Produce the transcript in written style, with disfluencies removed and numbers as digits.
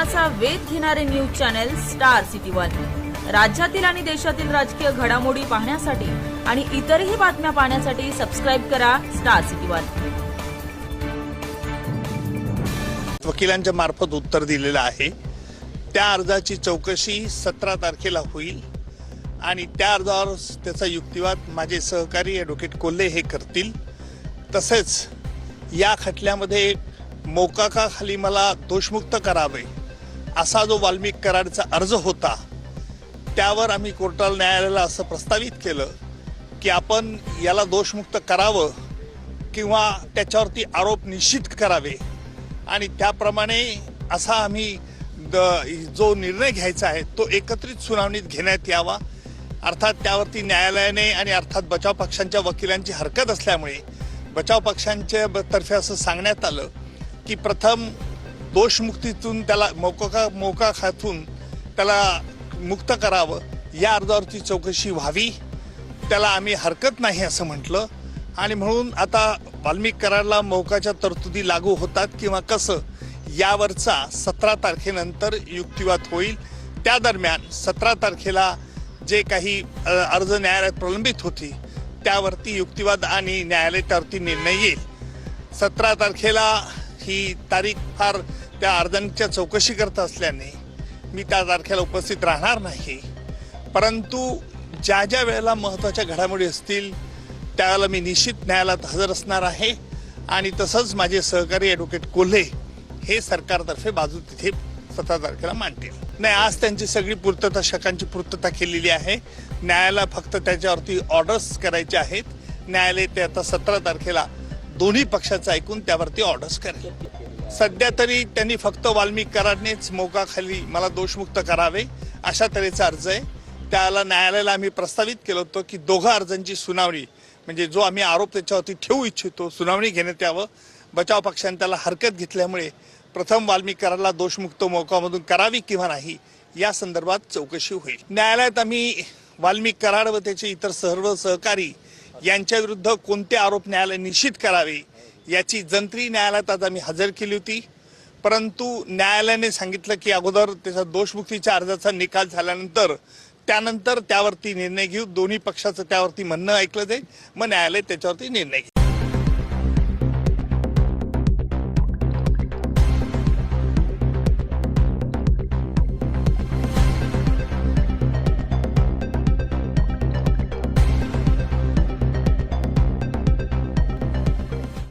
माध्यमाचा वेध घेणारे news channel star city one. राज्यातील आणि देशातील राजकीय घडामोडी पाहण्यासाठी आणि इतरही बातम्या पाहण्यासाठी सबस्क्राइब करा स्टार सिटी वन। वकिलांच्या मार्फत उत्तर दिलेलं आहे। त्या अर्जाची चौकशी 17 तारखेला होईल आणि त्या अर्जावर त्याचा युक्तिवाद माझे सहकारी ॲडव्होकेट कोल्हे हे करतील। तसेच या खटल्यामध्ये मोकाकाखाली मला दोषमुक्त करावे असा जो वाल्मिक कराडचा अर्ज होता त्यावर आम्ही कोर्टाला न्यायालयाला असं प्रस्तावित केलं की आपण याला दोषमुक्त करावं किंवा त्याच्यावरती आरोप निश्चित करावे आणि त्याप्रमाणे असा आम्ही जो निर्णय घ्यायचा आहे तो एकत्रित सुनावणीत घेण्यात यावा। अर्थात त्यावरती न्यायालयाने आणि अर्थात बचाव पक्षांच्या वकिलांची हरकत असल्यामुळे बचाव पक्षांच्या तर्फे असं सांगण्यात आलं की प्रथम दोषमुक्तीतून त्याला मोकाखातून त्याला मुक्त करावं, या अर्जावरती चौकशी व्हावी, त्याला आम्ही हरकत नाही असं म्हटलं आणि म्हणून आता वाल्मिक कराडला मोकाच्या तरतुदी लागू होतात किंवा कसं यावरचा 17 तारखेनंतर युक्तिवाद होईल। त्या दरम्यान 17 तारखेला जे काही अर्ज न्यायालयात प्रलंबित होती त्यावरती युक्तिवाद आणि न्यायालय त्यावरती निर्णय येईल। 17 तारखेला ही तारीख फार त्या अर्जांच्या चौकशी करत असल्याने मी त्या तारखेला उपस्थित राहणार नाही, परंतु ज्या ज्या वेळेला महत्त्वाच्या घडामोडी असतील त्यावेळेला मी निश्चित न्यायालयात हजर असणार आहे आणि तसंच माझे सहकारी ॲडव्होकेट कोल्हे हे सरकारतर्फे बाजू तिथे 17 तारखेला मांडतील। नाही, आज त्यांची सगळी पूर्तता शकांची पूर्तता केलेली आहे। न्यायालयाला फक्त त्याच्यावरती ऑर्डर्स करायचे आहेत। न्यायालय ते आता 17 तारखेला दोन्ही पक्षाचं ऐकून त्यावरती ऑर्डर्स करेल। सध्या तरी त्यांनी फक्त वाल्मिक कराडनेच मोकाखाली मला दोषमुक्त करावे अशा तऱ्हेचा अर्ज आहे। त्याला न्यायालयाला आम्ही प्रस्तावित केलं होतं की दोघा अर्जांची सुनावणी म्हणजे जो आम्ही आरोप त्याच्यावरती ठेवू इच्छितो सुनावणी घेण्यात यावं। बचाव पक्षाने त्याला हरकत घेतल्यामुळे प्रथम वाल्मिक कराडला दोषमुक्त मोकामधून करावी किंवा नाही या संदर्भात चौकशी होईल। न्यायालयात आम्ही वाल्मिक कराड व त्याचे इतर सर्व सहकारी यांच्या विरुद्ध कोणते आरोप न्यायालय निश्चित करावे याची जंत्री न्यायालयात आज आम्ही हजर केली होती, परंतु न्यायालयाने सांगितलं की अगोदर त्याचा दोषमुक्तीच्या अर्जाचा निकाल झाल्यानंतर त्यानंतर त्यावरती निर्णय घेऊ। दोन्ही पक्षाचं त्यावरती म्हणणं ऐकलं जाईल, मग न्यायालय त्याच्यावरती निर्णय घेईल।